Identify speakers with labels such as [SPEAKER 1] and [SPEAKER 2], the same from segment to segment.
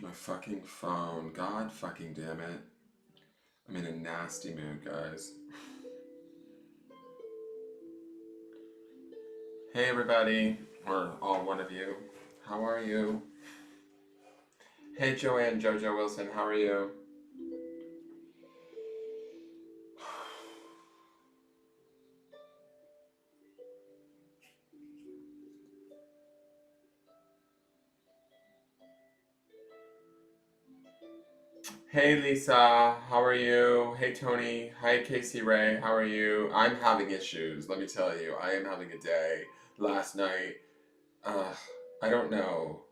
[SPEAKER 1] My fucking phone. God fucking damn it. I'm in a nasty mood, guys. Hey everybody, or all one of you. How are you? Hey Joanne, Jojo Wilson, how are you? Hey Lisa, how are you? Hey Tony, hi Casey Ray, how are you? I'm having issues, let me tell you. I am having a day. Last night, uh, I don't know.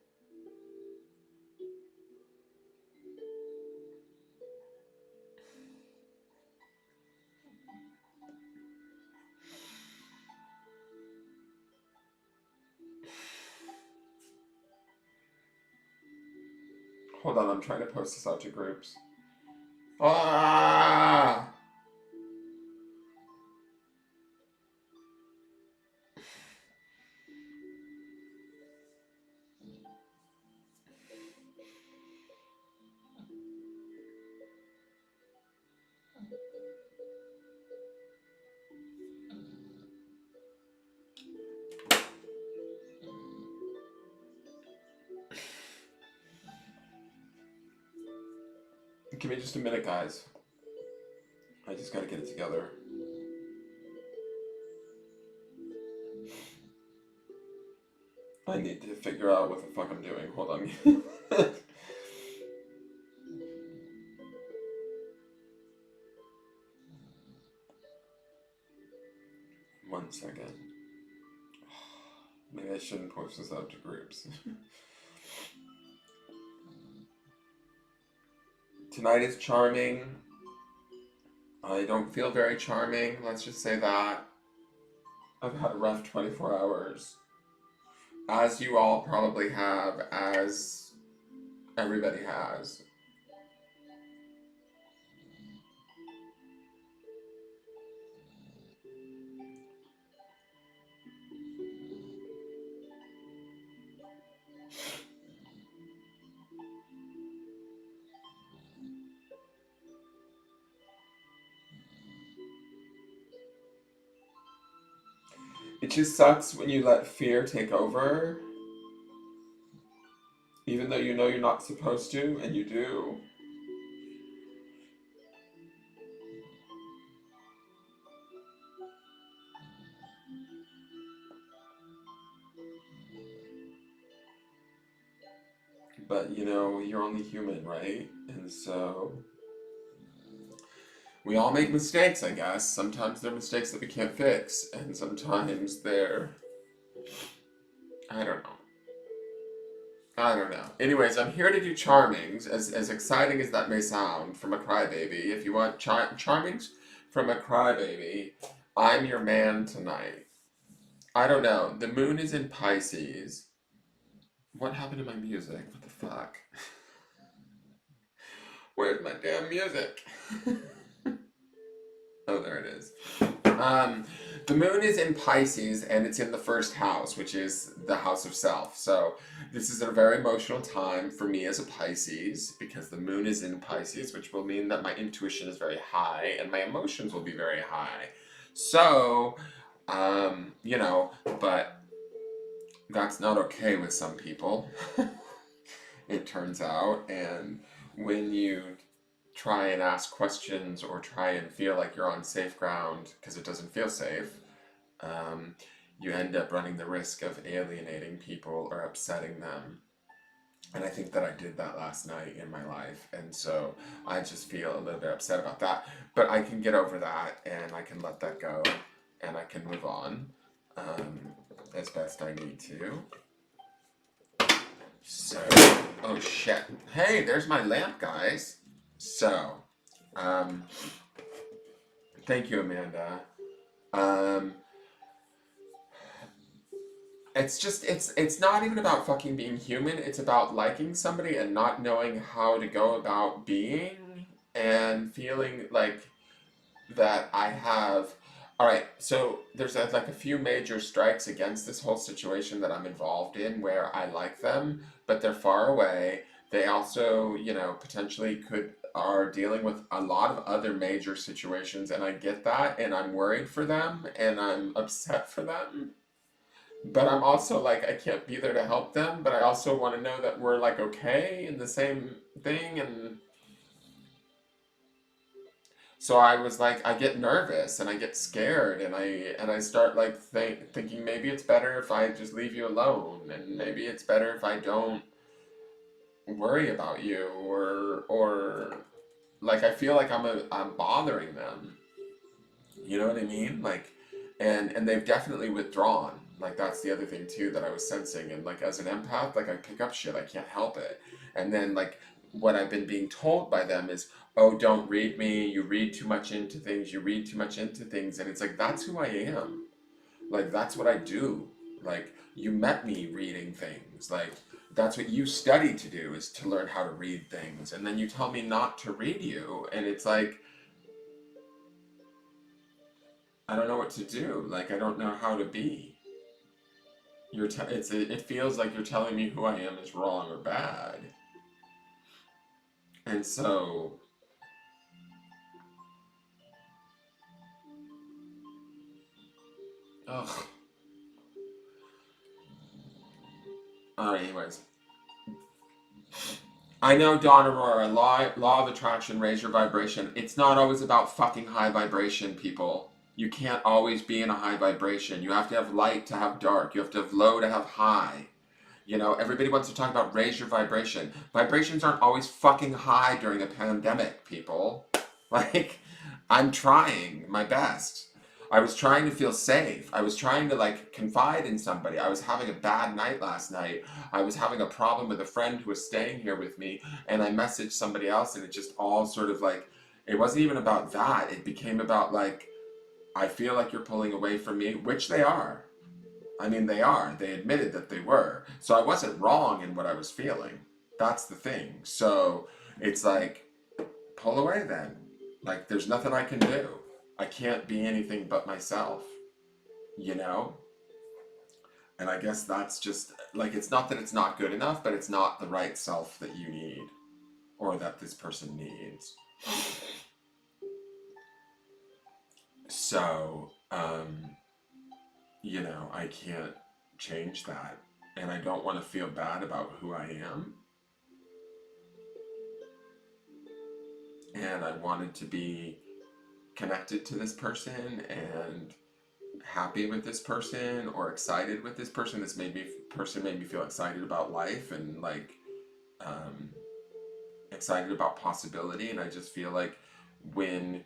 [SPEAKER 1] Hold on, I'm trying to post this out to groups. Ah! Give me just a minute, guys. I just gotta get it together. I need to figure out what the fuck I'm doing. Hold on. 1 second. Maybe I shouldn't post this out to groups. Tonight is charming. I don't feel very charming, let's just say that. I've had a rough 24 hours. As you all probably have, as everybody has. It just sucks when you let fear take over, even though you know you're not supposed to, and you do. But you know, you're only human, right? And so we all make mistakes, I guess. Sometimes they're mistakes that we can't fix, and sometimes they're. I don't know. I don't know. Anyways, I'm here to do charmings, as exciting as that may sound from a crybaby. If you want charmings from a crybaby, I'm your man tonight. I don't know. The moon is in Pisces. What happened to my music? What the fuck? Where's my damn music? Oh, there it is. Um, the moon is in Pisces and it's in the first house, which is the house of self. So this is a very emotional time for me as a Pisces because the moon is in Pisces, which will mean that my intuition is very high and my emotions will be very high. So, you know, but that's not okay with some people, it turns out. And when you try and ask questions or try and feel like you're on safe ground because it doesn't feel safe, um, you end up running the risk of alienating people or upsetting them. And I think that I did that last night in my life. And so I just feel a little bit upset about that. But I can get over that and I can let that go and I can move on um, as best I need to. So, oh shit. Hey, there's my lamp, guys. So, um, thank you, Amanda. Um, it's not even about fucking being human. It's about liking somebody and not knowing how to go about being and feeling like that I have. All right, so there's like a few major strikes against this whole situation that I'm involved in where I like them, but they're far away. they also, potentially are dealing with a lot of other major situations, and I get that, and I'm worried for them, and I'm upset for them. But I'm also like, I can't be there to help them, but I also want to know that we're like okay in the same thing. And so I was like, I get nervous and I get scared, and I start like thinking maybe it's better if I just leave you alone, and maybe it's better if I don't worry about you, or like I feel like I'm bothering them. You know what I mean? Like, and they've definitely withdrawn. Like that's the other thing too that I was sensing. And like as an empath, like I pick up shit. I can't help it. And then like what I've been being told by them is, oh, don't read me. You read too much into things. You read too much into things. And it's like that's who I am. Like that's what I do. Like you met me reading things. Like that's what you study to do, is to learn how to read things. And then you tell me not to read you. And it's like I don't know what to do. Like I don't know how to be. It feels like you're telling me who I am is wrong or bad. And so, ugh. Anyways, I know, Dawn Aurora, law of attraction, raise your vibration. It's not always about fucking high vibration, people. You can't always be in a high vibration. You have to have light to have dark. You have to have low to have high. Everybody wants to talk about raise your vibration. Vibrations aren't always fucking high during a pandemic, people. Like, I'm trying my best. I was trying to feel safe. I was trying to like confide in somebody. I was having a bad night last night. I was having a problem with a friend who was staying here with me, and I messaged somebody else, and it just all sort of like, it wasn't even about that. It became about like, I feel like you're pulling away from me, which they are. I mean, they are. They admitted that they were. So I wasn't wrong in what I was feeling. That's the thing. So it's like, pull away then. Like, there's nothing I can do. I can't be anything but myself, you know? And I guess that's just, like, it's not that it's not good enough, but it's not the right self that you need, or that this person needs. So, I can't change that. And I don't want to feel bad about who I am. And I wanted to be connected to this person and happy with this person, or excited with this person. This made me feel excited about life, and like um, excited about possibility. And I just feel like when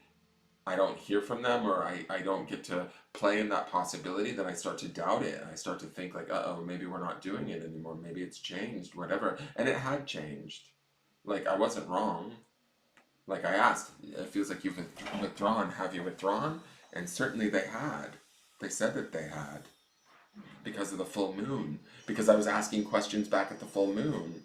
[SPEAKER 1] I don't hear from them, or I don't get to play in that possibility, then I start to doubt it. I start to think like, uh-oh, maybe we're not doing it anymore. Maybe it's changed, whatever. And it had changed. Like I wasn't wrong. Like I asked, it feels like you've withdrawn. Have you withdrawn? And certainly they had. They said that they had, because of the full moon. Because I was asking questions back at the full moon.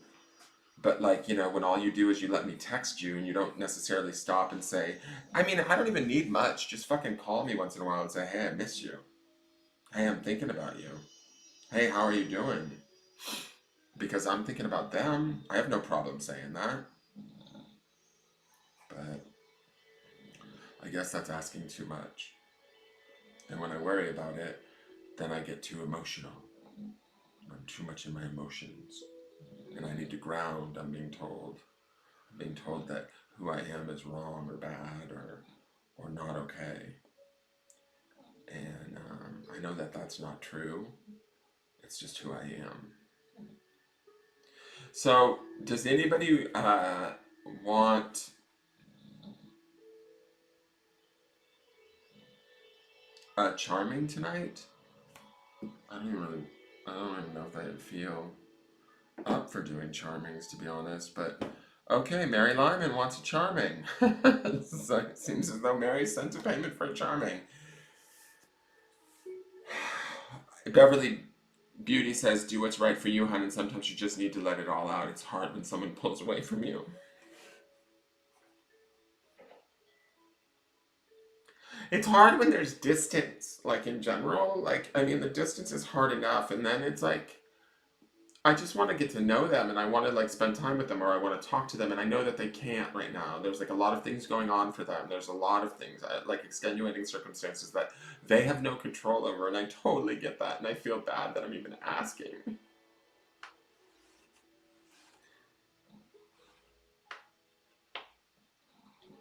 [SPEAKER 1] But like, when all you do is you let me text you, and you don't necessarily stop and say, I mean, I don't even need much. Just fucking call me once in a while and say, hey, I miss you. Hey, I'm thinking about you. Hey, how are you doing? Because I'm thinking about them. I have no problem saying that. But I guess that's asking too much. And when I worry about it, then I get too emotional. I'm too much in my emotions. And I need to ground, I'm being told. I'm being told that who I am is wrong or bad, or not okay. And I know that that's not true. It's just who I am. So, does anybody want a charming tonight? I don't even know if I feel up for doing charmings, to be honest. But okay, Mary Lyman wants a charming. So it seems as though Mary sent a payment for a charming. Beverly Beauty says, do what's right for you, hon, and sometimes you just need to let it all out. It's hard when someone pulls away from you. It's hard when there's distance, like in general. Like, I mean, the distance is hard enough, and then it's like, I just want to get to know them and I want to like spend time with them or I want to talk to them and I know that they can't right now. There's like a lot of things going on for them. There's a lot of things like extenuating circumstances that they have no control over and I totally get that and I feel bad that I'm even asking.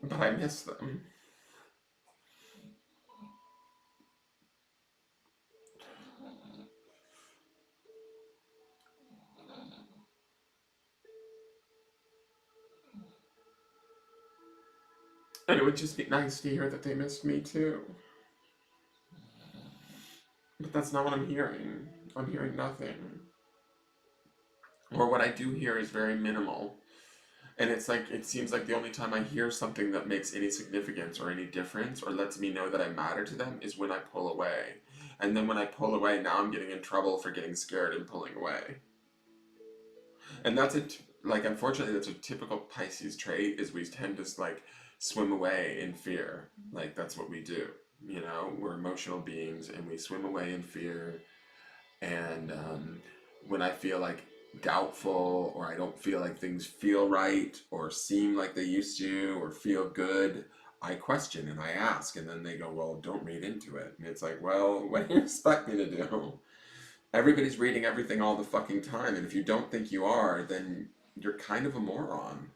[SPEAKER 1] But I miss them. And it would just be nice to hear that they missed me too. But that's not what I'm hearing. I'm hearing nothing. Or what I do hear is very minimal. And it's like, it seems like the only time I hear something that makes any significance or any difference or lets me know that I matter to them is when I pull away. And then when I pull away, now I'm getting in trouble for getting scared and pulling away. And that's like, unfortunately, that's a typical Pisces trait is we tend to like swim away in fear. Like, that's what we do. You know, we're emotional beings and we swim away in fear. And when I feel like doubtful or I don't feel like things feel right or seem like they used to or feel good, I question and I ask. And then they go, well, don't read into it. And it's like, well, what do you expect me to do? Everybody's reading everything all the fucking time. And if you don't think you are, then you're kind of a moron.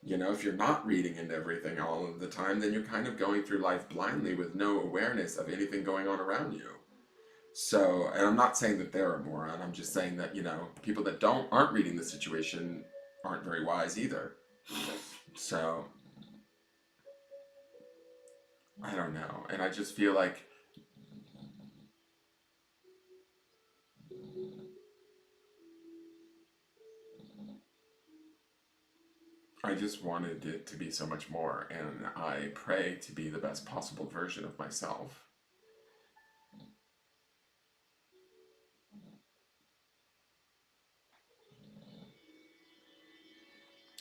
[SPEAKER 1] You know, if you're not reading into everything all of the time, then you're kind of going through life blindly with no awareness of anything going on around you. So, and I'm not saying that they're a moron. I'm just saying that, you know, people that aren't reading the situation aren't very wise either. So, I don't know. And I just feel like I just wanted it to be so much more and I pray to be the best possible version of myself.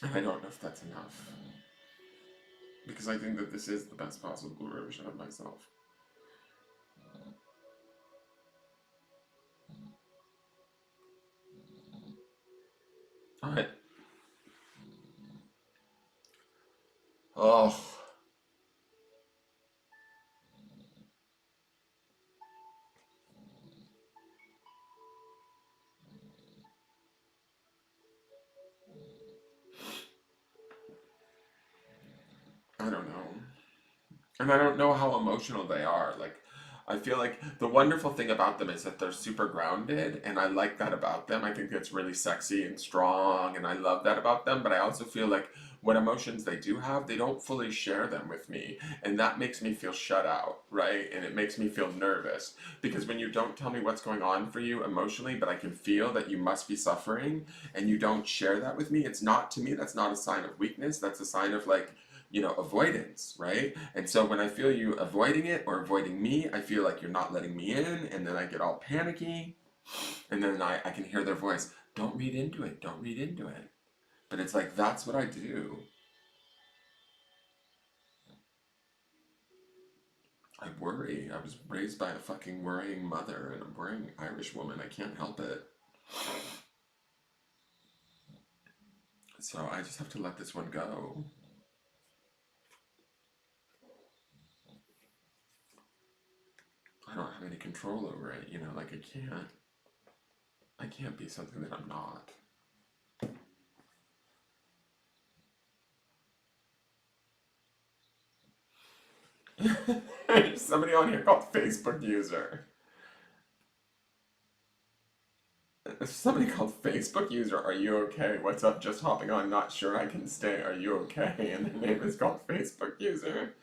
[SPEAKER 1] And I don't know if that's enough because I think that this is the best possible version of myself. I oh, I don't know. And I don't know how emotional they are. Like, I feel like the wonderful thing about them is that they're super grounded, and I like that about them. I think it's really sexy and strong, and I love that about them. But I also feel like what emotions they do have, they don't fully share them with me, and that makes me feel shut out, right? And it makes me feel nervous because when you don't tell me what's going on for you emotionally, but I can feel that you must be suffering, and you don't share that with me, it's not to me, that's not a sign of weakness. That's a sign of like, you know, avoidance, right? And so when I feel you avoiding it or avoiding me, I feel like you're not letting me in, and then I get all panicky, and then I can hear their voice, don't read into it, don't read into it. But it's like, that's what I do. I worry. I was raised by a fucking worrying mother and a worrying Irish woman. I can't help it. So I just have to let this one go. I don't have any control over it, you know, like I can't be something that I'm not. There's somebody on here called Facebook user. Somebody called Facebook user, are you okay? What's up? Just hopping on, not sure I can stay. Are you okay? And their name is called Facebook user.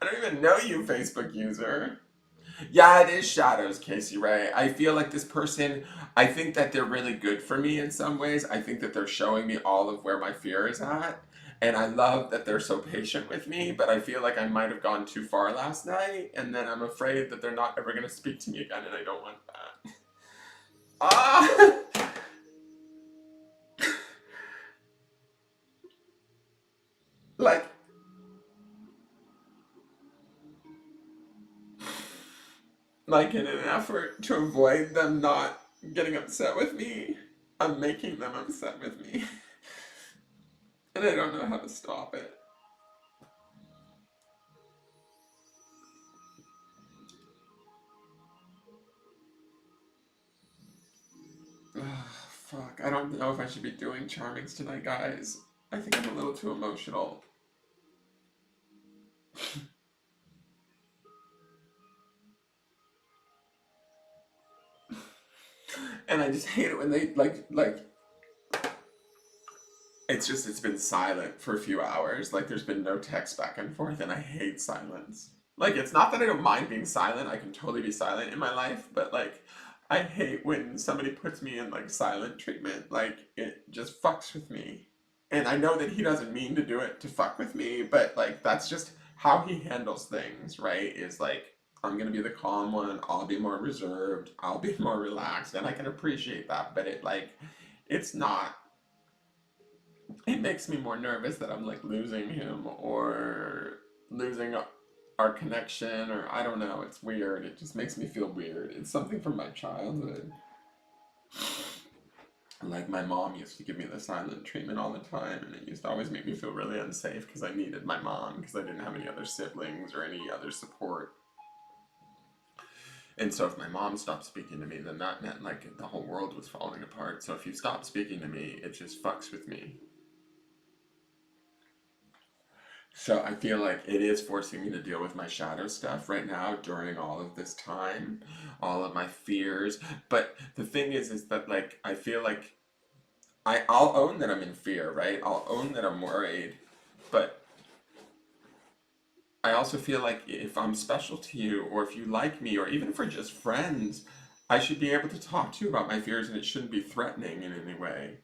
[SPEAKER 1] I don't even know you, Facebook user. Yeah, it is shadows, Casey Ray. I feel like this person, I think that they're really good for me in some ways. I think that they're showing me all of where my fear is at. And I love that they're so patient with me, but I feel like I might have gone too far last night. And then I'm afraid that they're not ever going to speak to me again, and I don't want that. Ah! Like, like in an effort to avoid them not getting upset with me. I'm making them upset with me. And I don't know how to stop it. Ugh, fuck. I don't know if I should be doing charmings tonight, guys. I think I'm a little too emotional. And I just hate it when they it's been silent for a few hours. Like there's been no text back and forth and I hate silence. Like it's not that I don't mind being silent. I can totally be silent in my life, but like I hate when somebody puts me in like silent treatment. Like it just fucks with me. And I know that he doesn't mean to do it to fuck with me, but like that's just how he handles things, right? Is like I'm gonna be the calm one, I'll be more reserved, I'll be more relaxed, and I can appreciate that, but it's not, it makes me more nervous that I'm like losing him or losing our connection, or I don't know, it's weird. It just makes me feel weird. It's something from my childhood. Like my mom used to give me the silent treatment all the time, and it used to always make me feel really unsafe because I needed my mom because I didn't have any other siblings or any other support. And so if my mom stopped speaking to me, then that meant like the whole world was falling apart. So if you stop speaking to me, it just fucks with me. So I feel like it is forcing me to deal with my shadow stuff right now during all of this time, all of my fears. But the thing is that like I feel like I'll own that I'm in fear, right? I'll own that I'm worried. But I also feel like if I'm special to you, or if you like me, or even if we're just friends, I should be able to talk to you about my fears and it shouldn't be threatening in any way.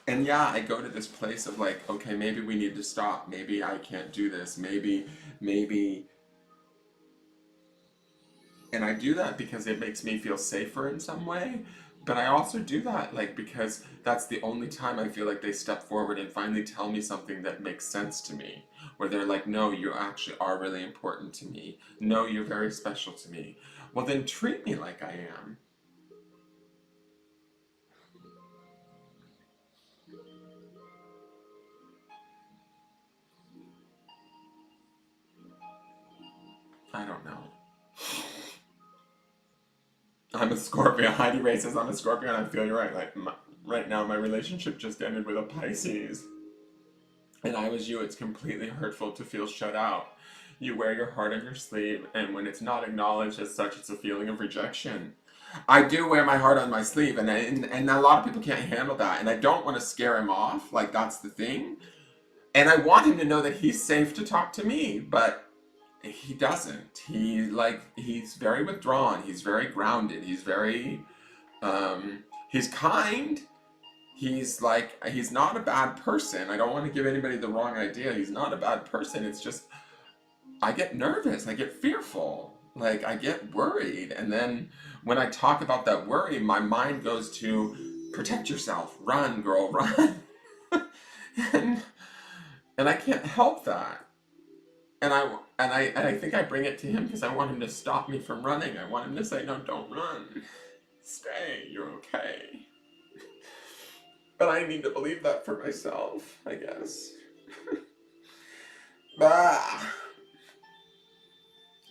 [SPEAKER 1] And yeah, I go to this place of like, okay, maybe we need to stop. Maybe I can't do this. Maybe, and I do that because it makes me feel safer in some way. But I also do that like because that's the only time I feel like they step forward and finally tell me something that makes sense to me. Where they're like, no, you actually are really important to me. No, you're very special to me. Well, then treat me like I am. I don't know. I'm a Scorpio. Heidi Ray says I'm a Scorpio, and I feel you're right. Right now, my relationship just ended with a Pisces, and I was you. It's completely hurtful to feel shut out. You wear your heart on your sleeve, and when it's not acknowledged as such, it's a feeling of rejection. I do wear my heart on my sleeve, and a lot of people can't handle that, and I don't want to scare him off. Like that's the thing, and I want him to know that he's safe to talk to me, but he doesn't. He's very withdrawn. He's very grounded. He's kind. He's not a bad person. I don't want to give anybody the wrong idea. He's not a bad person. It's just I get nervous. I get fearful. Like I get worried, and then when I talk about that worry, my mind goes to protect yourself, run, girl, run, and and I can't help that. And I think I bring it to him because I want him to stop me from running. I want him to say, no, don't run. Stay. You're okay. But I need to believe that for myself, I guess. Bah!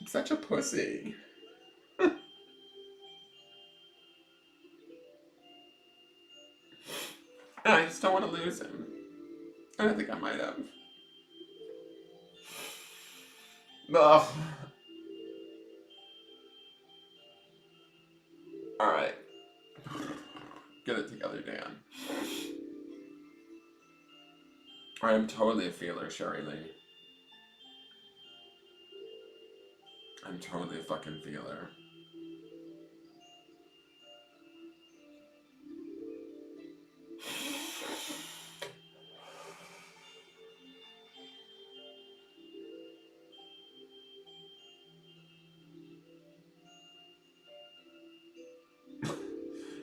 [SPEAKER 1] I'm such a pussy. And I just don't want to lose him. I don't think I might have. Ugh. Alright. Get it together, Dan. I am totally a feeler, Sherry Lee. I'm totally a fucking feeler.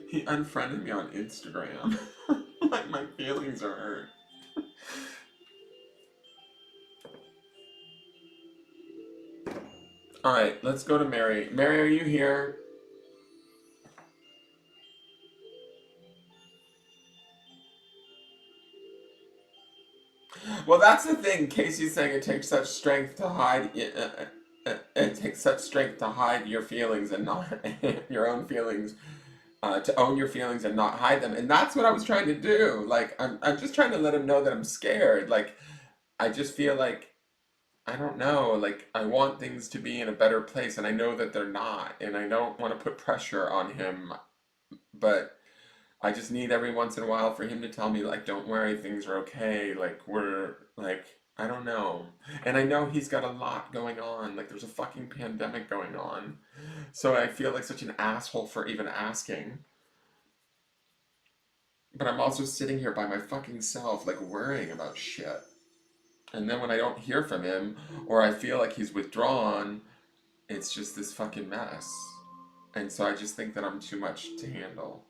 [SPEAKER 1] He unfriended me on Instagram. Like my feelings are hurt. Alright, let's go to Mary. Mary, are you here? Well, that's the thing. Casey's saying it takes such strength to hide. It takes such strength to hide your feelings and not your own feelings. To own your feelings and not hide them, and that's what I was trying to do. Like, I'm just trying to let him know that I'm scared. Like, I just feel like I don't know. Like, I want things to be in a better place, and I know that they're not, and I don't want to put pressure on him, but I just need every once in a while for him to tell me, like, don't worry, things are okay. Like, we're, like, I don't know. And I know he's got a lot going on. Like, there's a fucking pandemic going on. So I feel like such an asshole for even asking. But I'm also sitting here by my fucking self, like, worrying about shit. And then when I don't hear from him, or I feel like he's withdrawn, it's just this fucking mess. And so I just think that I'm too much to handle.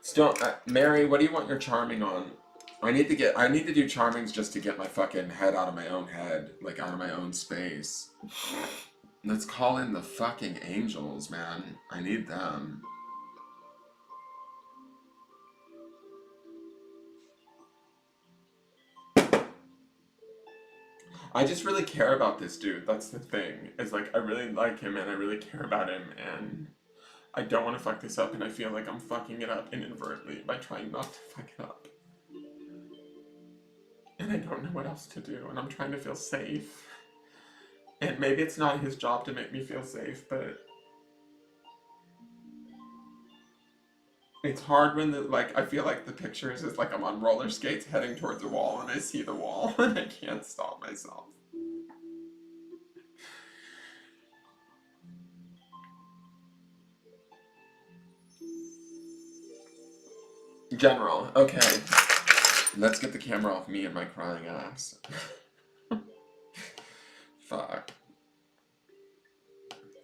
[SPEAKER 1] Still, Mary, what do you want your charming on? I need to do charmings just to get my fucking head out of my own head, like out of my own space. Let's call in the fucking angels, man. I need them. I just really care about this dude. That's the thing. Is like I really like him and I really care about him and I don't want to fuck this up and I feel like I'm fucking it up inadvertently by trying not to fuck it up. And I don't know what else to do and I'm trying to feel safe. And maybe it's not his job to make me feel safe, but it's hard when the like I feel like the pictures is like I'm on roller skates heading towards a wall and I see the wall and I can't stop myself. General, okay. Let's get the camera off me and my crying ass. Fuck.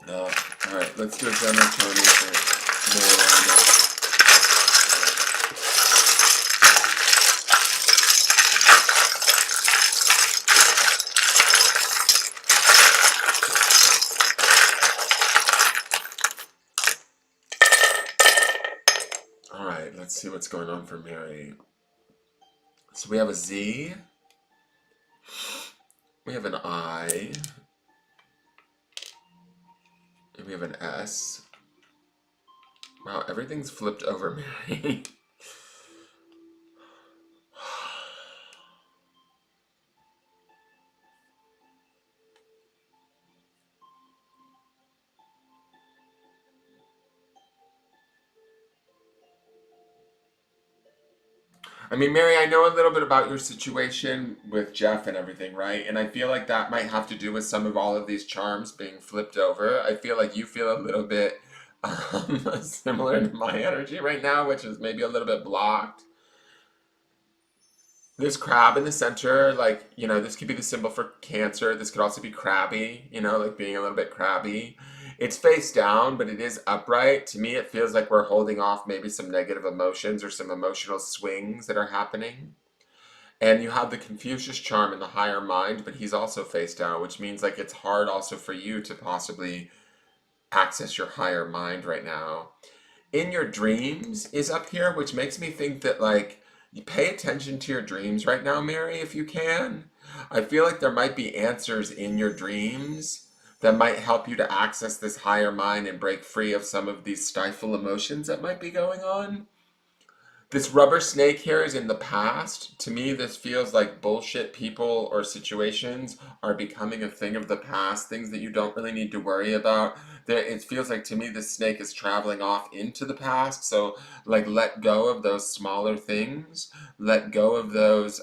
[SPEAKER 1] Alright, let's do a general charming for more. Alright, let's see what's going on for Mary. So we have a Z. We have an I. And we have an S. Wow, everything's flipped over, Mary. I mean, Mary, I know a little bit about your situation with Jeff and everything, right? And I feel like that might have to do with some of all of these charms being flipped over. I feel like you feel a little bit similar to my energy right now, which is maybe a little bit blocked. This crab in the center, like, this could be the symbol for Cancer. This could also be crabby, like being a little bit crabby. It's face down, but it is upright. To me, it feels like we're holding off maybe some negative emotions or some emotional swings that are happening. And you have the Confucius charm in the higher mind, but he's also face down, which means like it's hard also for you to possibly access your higher mind right now. In your dreams is up here, which makes me think that like you pay attention to your dreams right now, Mary, if you can. I feel like there might be answers in your dreams that might help you to access this higher mind and break free of some of these stifle emotions that might be going on. This rubber snake here is in the past. To me, this feels like bullshit people or situations are becoming a thing of the past, things that you don't really need to worry about. It feels like to me this snake is traveling off into the past. So, like, let go of those smaller things. Let go of those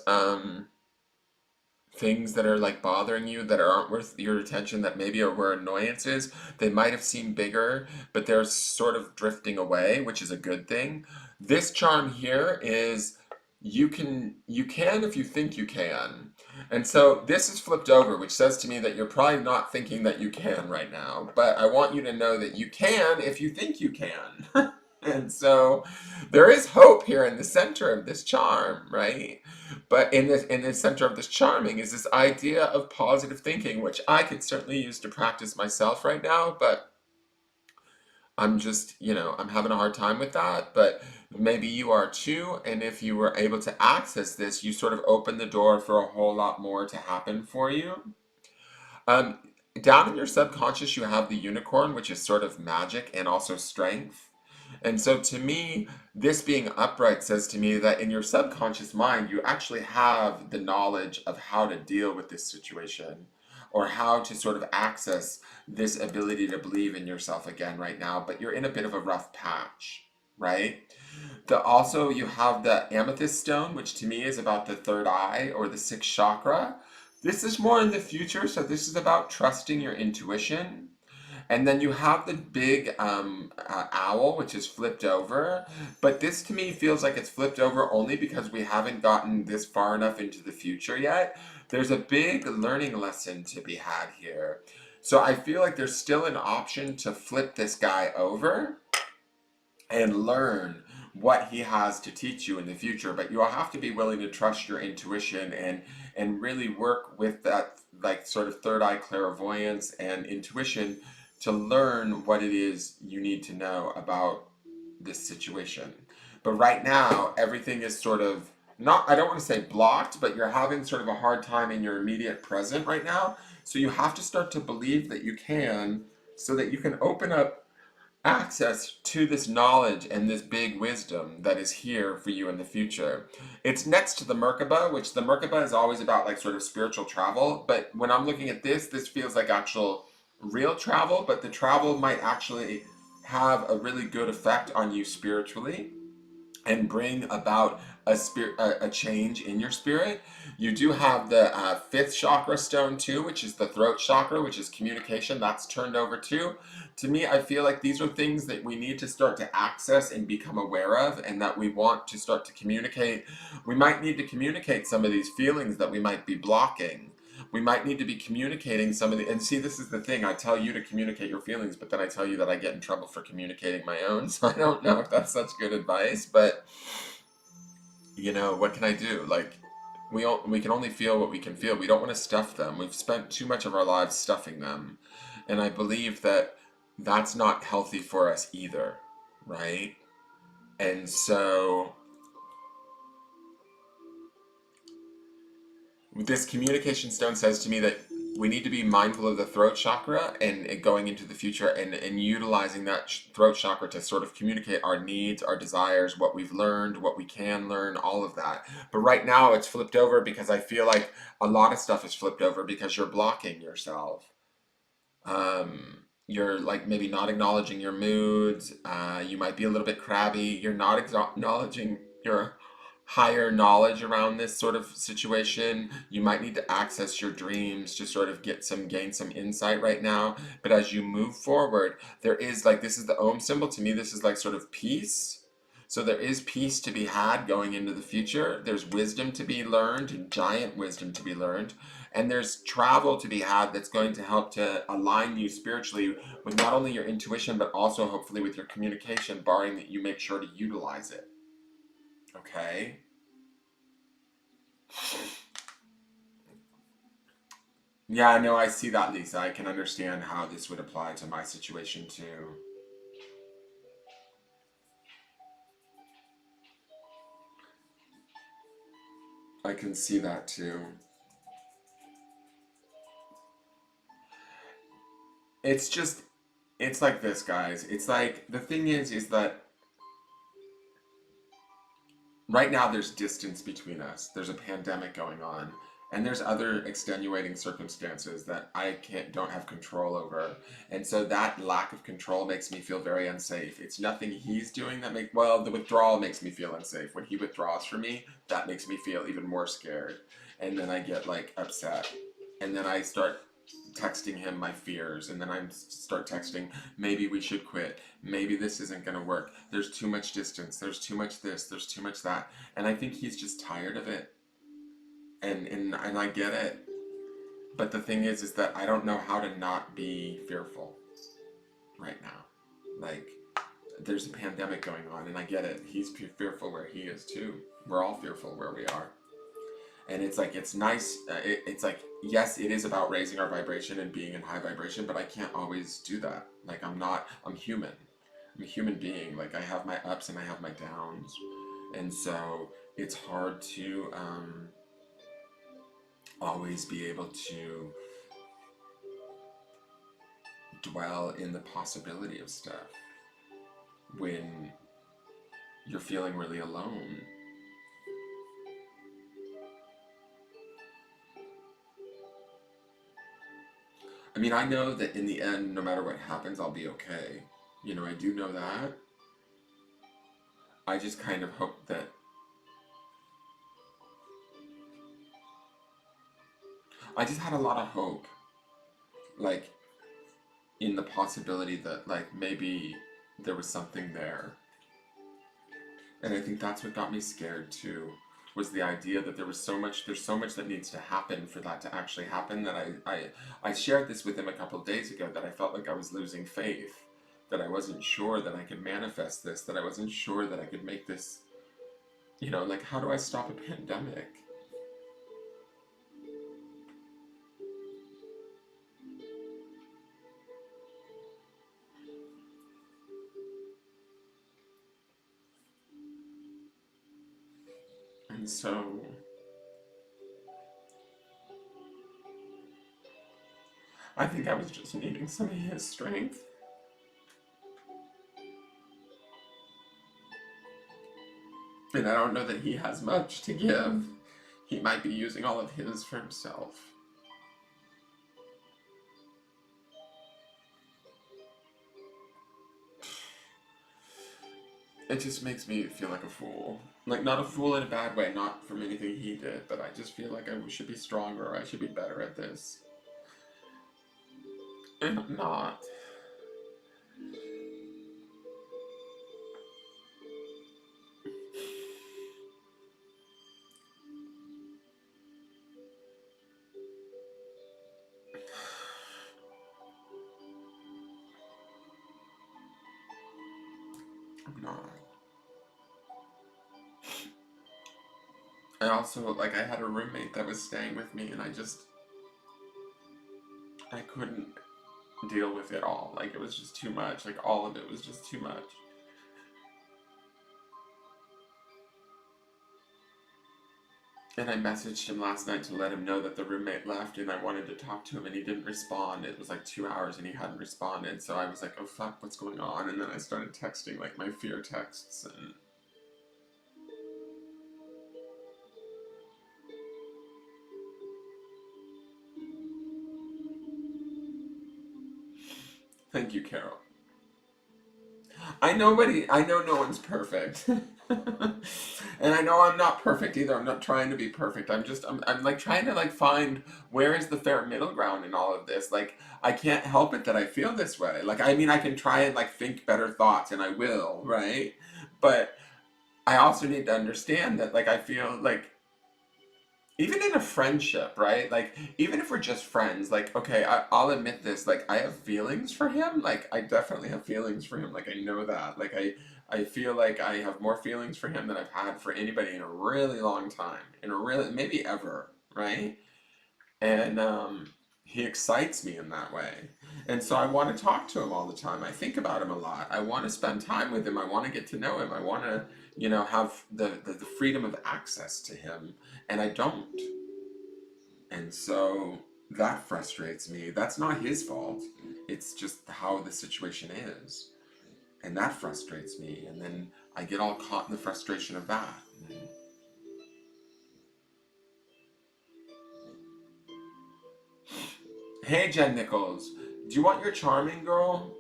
[SPEAKER 1] things that are like bothering you that aren't worth your attention that maybe were annoyances. They might have seemed bigger, but they're sort of drifting away, which is a good thing. This charm here is you can if you think you can. And so this is flipped over, which says to me that you're probably not thinking that you can right now, but I want you to know that you can if you think you can. And so there is hope here in the center of this charm, right? But in the center of this charming is this idea of positive thinking, which I could certainly use to practice myself right now, but I'm just, I'm having a hard time with that. But Maybe you are too, and if you were able to access this, you sort of open the door for a whole lot more to happen for you. Um, Down in your subconscious, you have the unicorn, which is sort of magic and also strength. And so to me, this being upright says to me that in your subconscious mind, you actually have the knowledge of how to deal with this situation or how to sort of access this ability to believe in yourself again right now, but you're in a bit of a rough patch, right? Also you have the amethyst stone, which to me is about the third eye or the sixth chakra. This is more in the future, so this is about trusting your intuition. And then you have the big owl, which is flipped over. But this to me feels like it's flipped over only because we haven't gotten this far enough into the future yet. There's a big learning lesson to be had here. So I feel like there's still an option to flip this guy over and learn what he has to teach you in the future, but you'll have to be willing to trust your intuition and really work with that like sort of third eye clairvoyance and intuition to learn what it is you need to know about this situation. But right now everything is sort of not, I don't want to say blocked, but you're having sort of a hard time in your immediate present right now, so you have to start to believe that you can, so that you can open up access to this knowledge and this big wisdom that is here for you in the future. It's next to the Merkaba, which the Merkaba is always about like sort of spiritual travel. But when I'm looking at this feels like actual real travel, but the travel might actually have a really good effect on you spiritually and bring about a change in your spirit. You do have the fifth chakra stone too, which is the throat chakra, which is communication. That's turned over too. To me, I feel like these are things that we need to start to access and become aware of, and that we want to start to communicate. We might need to communicate some of these feelings that we might be blocking. We might need to be communicating some of the, and see, this is the thing, I tell you to communicate your feelings, but then I tell you that I get in trouble for communicating my own. So I don't know if that's such good advice, but you know, what can I do? Like, we can only feel what we can feel. We don't want to stuff them. We've spent too much of our lives stuffing them, and I believe that that's not healthy for us either, right? And so this communication stone says to me that we need to be mindful of the throat chakra and going into the future and utilizing that throat chakra to sort of communicate our needs, our desires, what we've learned, what we can learn, all of that. But right now it's flipped over because I feel like a lot of stuff is flipped over because you're blocking yourself. You're like maybe not acknowledging your moods. You might be a little bit crabby. You're not acknowledging your higher knowledge around this sort of situation. You might need to access your dreams to sort of gain some insight right now. But as you move forward, there is like, this is the Om symbol. To me, this is like sort of peace. So there is peace to be had going into the future. There's wisdom to be learned, giant wisdom to be learned. And there's travel to be had that's going to help to align you spiritually with not only your intuition, but also hopefully with your communication, barring that you make sure to utilize it. Okay? Yeah, no, I see that, Lisa. I can understand how this would apply to my situation too. I can see that too. It's just, it's like this, guys. It's like, the thing is that right now there's distance between us. There's a pandemic going on, and there's other extenuating circumstances that I don't have control over. And so that lack of control makes me feel very unsafe. It's nothing he's doing that the withdrawal makes me feel unsafe. When he withdraws from me, that makes me feel even more scared. And then I get like upset. And then I start texting him my fears, and then I start texting, maybe we should quit, maybe this isn't going to work, there's too much distance, there's too much this, there's too much that. And I think he's just tired of it, and I get it. But the thing is that I don't know how to not be fearful right now. Like, there's a pandemic going on, and I get it, he's fearful where he is too. We're all fearful where we are. And it's like, it's nice, it's like, yes, it is about raising our vibration and being in high vibration, but I can't always do that. Like, I'm human. I'm a human being. Like I have my ups and I have my downs, and so it's hard to always be able to dwell in the possibility of stuff when you're feeling really alone. I mean, I know that in the end, no matter what happens, I'll be okay. You know, I do know that. I just kind of hope that I just had a lot of hope, like in the possibility that like maybe there was something there. And I think that's what got me scared too, was the idea that there's so much that needs to happen for that to actually happen, that I shared this with him a couple of days ago, that I felt like I was losing faith, that I wasn't sure that I could manifest this, that I wasn't sure that I could make this, you know, like how do I stop a pandemic? And so I think I was just needing some of his strength. And I don't know that he has much to give. He might be using all of his for himself. It just makes me feel like a fool. Like, not a fool in a bad way, not from anything he did, but I just feel like I should be stronger, I should be better at this. And I'm not. I'm not. I also, like, I had a roommate that was staying with me, and I couldn't deal with it all. Like, it was just too much. Like, all of it was just too much. And I messaged him last night to let him know that the roommate left and I wanted to talk to him and he didn't respond. It was like 2 hours and he hadn't responded. So I was like, oh fuck, what's going on? And then I started texting like my fear texts and thank you, Carol. I know no one's perfect. And I know I'm not perfect either. I'm not trying to be perfect. I'm like trying to like find where is the fair middle ground in all of this. Like I can't help it that I feel this way. Like I mean I can try and like think better thoughts and I will, right? But I also need to understand that like I feel like even in a friendship, right? Like, even if we're just friends, like, okay, I'll admit this, like, I have feelings for him. Like, I definitely have feelings for him. Like, I know that. Like, I feel like I have more feelings for him than I've had for anybody in a really long time, in a really, maybe ever, right? And he excites me in that way. And so I want to talk to him all the time. I think about him a lot. I want to spend time with him. I want to get to know him. I want to, you know, have the freedom of access to him. And I don't. And so that frustrates me. That's not his fault. It's just how the situation is. And that frustrates me. And then I get all caught in the frustration of that. Hey, Jen Nichols, do you want your charming girl?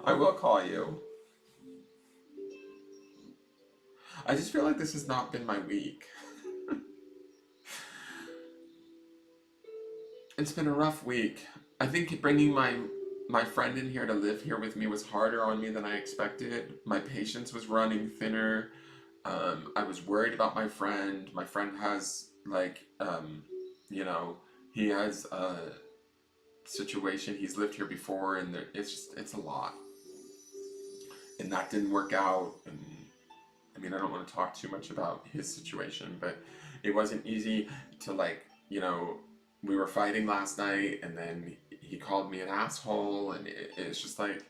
[SPEAKER 1] I will call you. I just feel like this has not been my week. It's been a rough week. I think bringing my friend in here to live here with me was harder on me than I expected. My patience was running thinner. I was worried about my friend. My friend has like you know, he has a situation. He's lived here before, and it's just it's a lot. And that didn't work out. And I mean, I don't want to talk too much about his situation, but it wasn't easy to like, you know, we were fighting last night, and then he called me an asshole, and it's just like,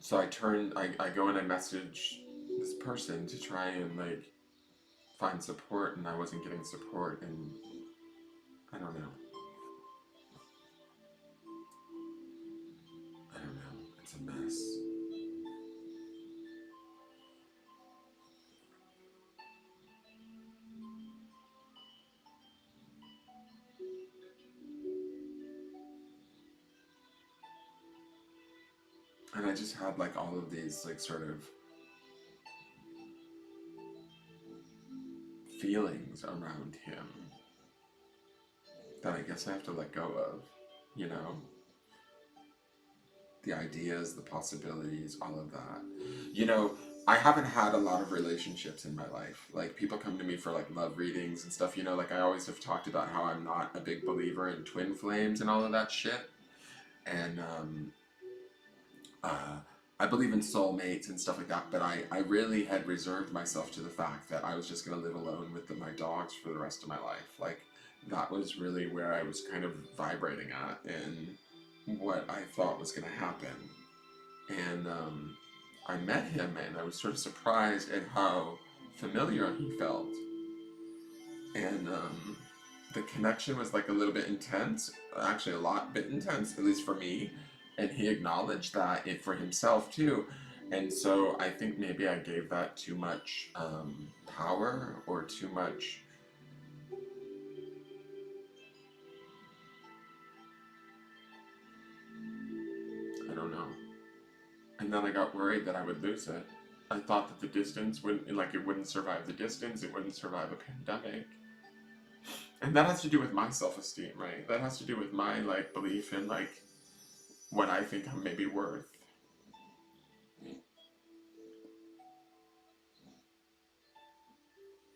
[SPEAKER 1] so I go and I message this person to try and like find support, and I wasn't getting support, and I don't know. I don't know. It's a mess. And I just had like all of these like sort of feelings around him that I guess I have to let go of, you know? The ideas, the possibilities, all of that. You know, I haven't had a lot of relationships in my life. Like people come to me for like love readings and stuff, you know, like I always have talked about how I'm not a big believer in twin flames and all of that shit. And uh, I believe in soulmates and stuff like that, but I really had reserved myself to the fact that I was just going to live alone with my dogs for the rest of my life. Like, that was really where I was kind of vibrating at and what I thought was going to happen. And I met him, and I was sort of surprised at how familiar he felt. And the connection was like a little bit intense, actually a lot bit intense, at least for me. And he acknowledged that it for himself too. And so I think maybe I gave that too much power or too much. I don't know. And then I got worried that I would lose it. I thought that the distance wouldn't, like, it wouldn't survive the distance, it wouldn't survive a pandemic. And that has to do with my self-esteem, right? That has to do with my, like, belief in, like, what I think I'm maybe worth.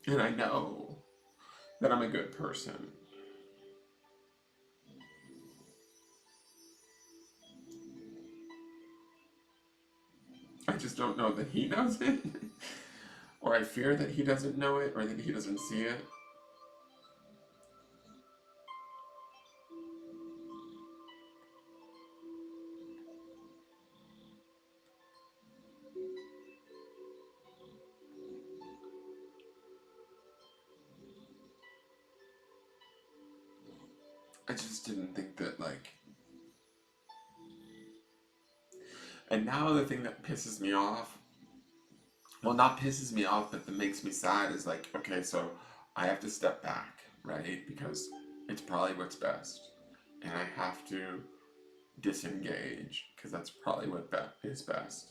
[SPEAKER 1] And I know that I'm a good person. I just don't know that he knows it. Or I fear that he doesn't know it, or that he doesn't see it. I just didn't think that, like. And now the thing that pisses me off, well, not pisses me off, but that makes me sad is like, okay, so I have to step back, right? Because it's probably what's best. And I have to disengage, because that's probably what is best.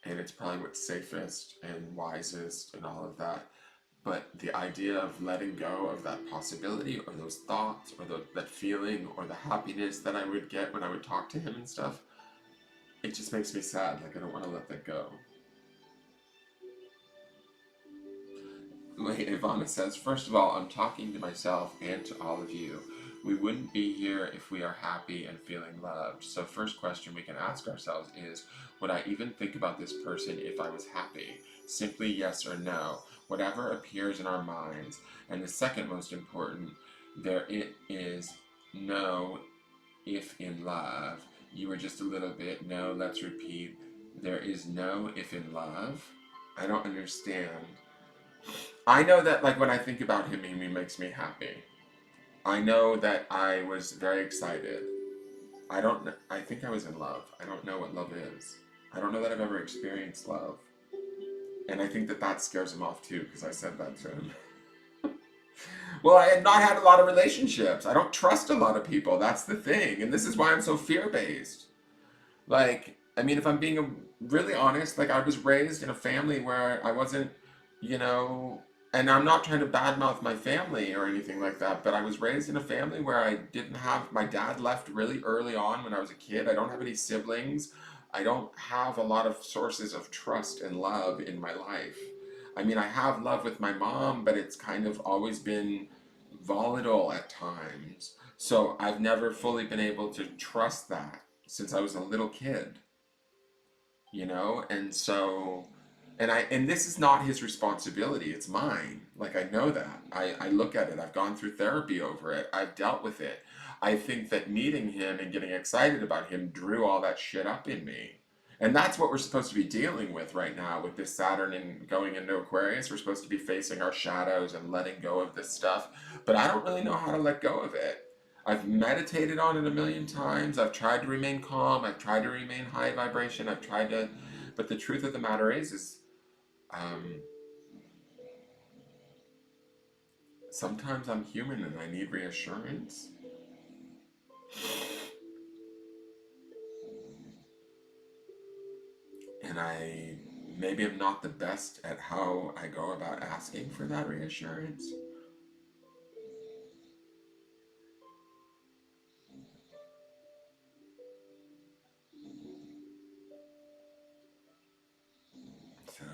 [SPEAKER 1] And it's probably what's safest and wisest and all of that. But the idea of letting go of that possibility or those thoughts or that feeling or the happiness that I would get when I would talk to him and stuff, it just makes me sad. Like, I don't want to let that go. Like Ivana says, first of all, I'm talking to myself and to all of you. We wouldn't be here if we are happy and feeling loved. So, first question we can ask ourselves is, would I even think about this person if I was happy? Simply yes or no, whatever appears in our minds. And the second most important, there it is no if in love. You were just a little bit, no, let's repeat. There is no if in love. I don't understand. I know that, like, when I think about him, he makes me happy. I know that I was very excited. I don't know. I think I was in love. I don't know what love is. I don't know that I've ever experienced love. And I think that that scares him off too, because I said that to him. Well, I had not had a lot of relationships. I don't trust a lot of people. That's the thing. And this is why I'm so fear based. Like, I mean, if I'm being really honest, like, I was raised in a family where I wasn't, you know, and I'm not trying to badmouth my family or anything like that, but I was raised in a family where I didn't have, my dad left really early on when I was a kid. I don't have any siblings. I don't have a lot of sources of trust and love in my life. I mean, I have love with my mom, but it's kind of always been volatile at times. So I've never fully been able to trust that since I was a little kid, you know? And so And this is not his responsibility, it's mine. Like, I know that. I look at it. I've gone through therapy over it. I've dealt with it. I think that meeting him and getting excited about him drew all that shit up in me. And that's what we're supposed to be dealing with right now with this Saturn and going into Aquarius. We're supposed to be facing our shadows and letting go of this stuff. But I don't really know how to let go of it. I've meditated on it a million times. I've tried to remain calm. I've tried to remain high vibration. I've tried to, but the truth of the matter is um, sometimes I'm human and I need reassurance. And I maybe am not the best at how I go about asking for that reassurance. So,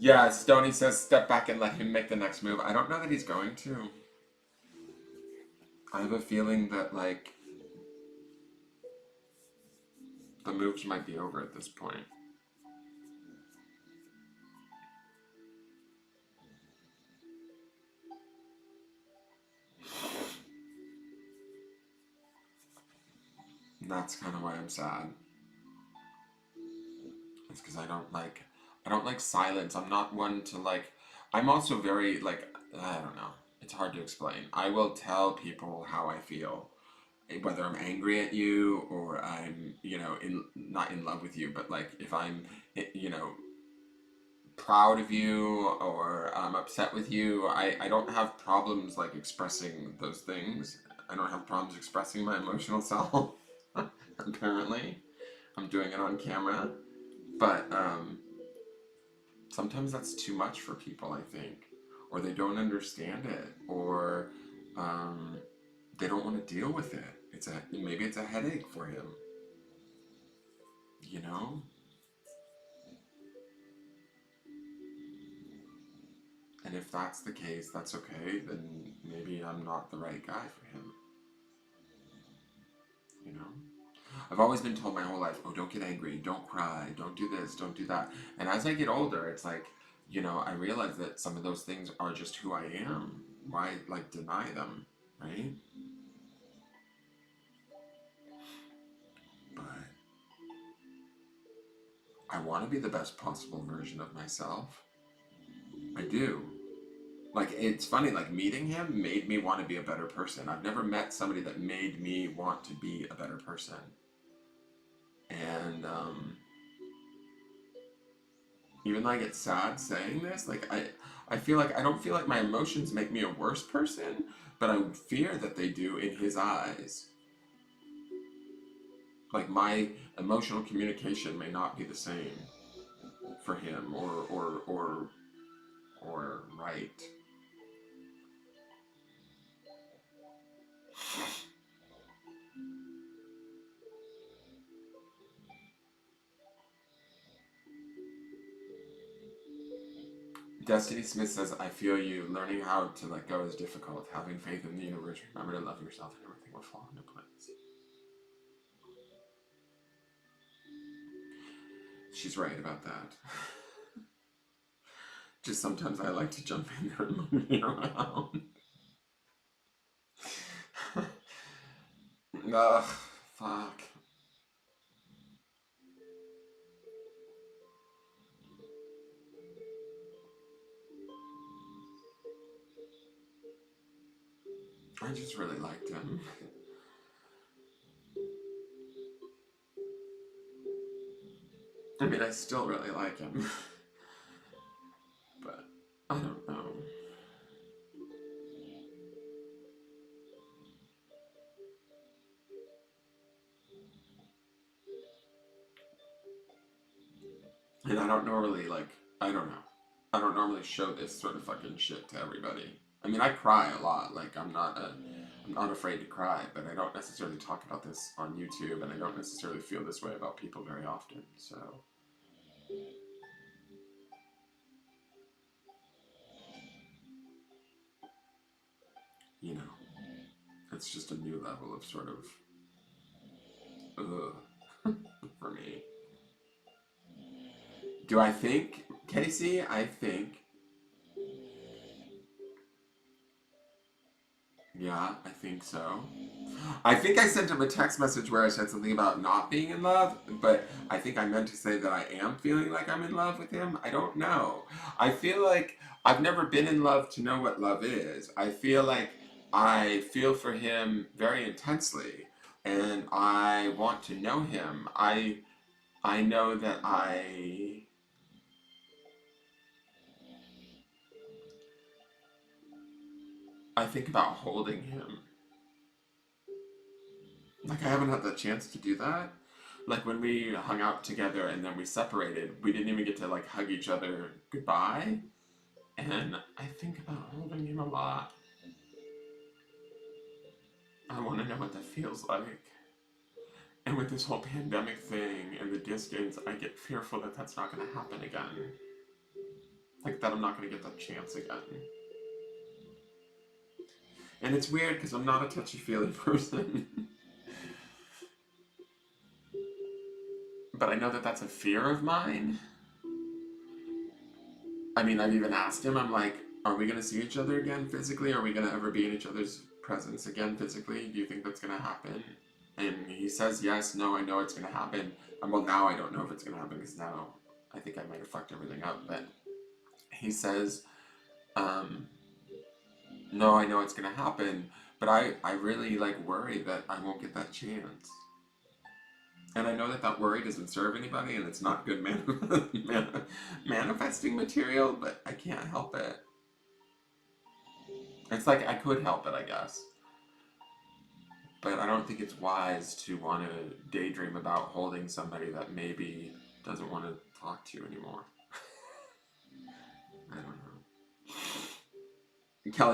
[SPEAKER 1] yeah, Stoney says step back and let him make the next move. I don't know that he's going to. I have a feeling that, like, the moves might be over at this point. And that's kind of why I'm sad. It's because I don't like silence. I'm not one to like, I'm also very, like, I don't know. It's hard to explain. I will tell people how I feel, whether I'm angry at you or I'm, not in love with you, but like if I'm, proud of you or I'm upset with you, I don't have problems like expressing those things. I don't have problems expressing my emotional self, apparently. I'm doing it on camera. But sometimes that's too much for people, I think. Or they don't understand it, or um, they don't want to deal with it. Maybe it's a headache for him, you know? And if that's the case, that's okay, then maybe I'm not the right guy for him, you know? I've always been told my whole life, oh, don't get angry, don't cry, don't do this, don't do that. And as I get older, it's like, I realize that some of those things are just who I am. Why, like, deny them, right? But I want to be the best possible version of myself. I do. Like, it's funny, like, meeting him made me want to be a better person. I've never met somebody that made me want to be a better person. And even though I get sad saying this, like, I feel like I don't feel like my emotions make me a worse person, but I fear that they do in his eyes. Like, my emotional communication may not be the same for him or right. Destiny Smith says, I feel you. Learning how to let go is difficult. Having faith in the universe, remember to love yourself, and everything will fall into place. She's right about that. Just sometimes I like to jump in there and move me around. Ugh, fuck. I just really liked him. I mean, I still really like him. But I don't know. And I don't normally, like, I don't know. I don't normally show this sort of fucking shit to everybody. I mean, I cry a lot. Like, I'm not afraid to cry, but I don't necessarily talk about this on YouTube, and I don't necessarily feel this way about people very often. So, you know. It's just a new level of sort of, for me. Do I think, Casey? Yeah, I think so. I think I sent him a text message where I said something about not being in love, but I think I meant to say that I am feeling like I'm in love with him. I don't know. I feel like I've never been in love to know what love is. I feel like I feel for him very intensely and I want to know him. I know that I think about holding him. Like I haven't had the chance to do that. Like when we hung out together and then we separated, we didn't even get to like hug each other goodbye. And I think about holding him a lot. I want to know what that feels like. And with this whole pandemic thing and the distance, I get fearful that that's not going to happen again. Like that I'm not going to get that chance again. And it's weird because I'm not a touchy-feely person. But I know that that's a fear of mine. I mean, I've even asked him, I'm like, are we going to see each other again physically? Are we going to ever be in each other's presence again physically? Do you think that's going to happen? And he says, yes, no, I know it's going to happen. Well, now I don't know if it's going to happen because now I think I might have fucked everything up. But he says, um, no, I know it's going to happen. But I really like worry that I won't get that chance. And I know that that worry doesn't serve anybody and it's not good manifesting material, but I can't help it. It's like I could help it, I guess. But I don't think it's wise to want to daydream about holding somebody that maybe doesn't want to talk to you anymore. I don't know. Kelly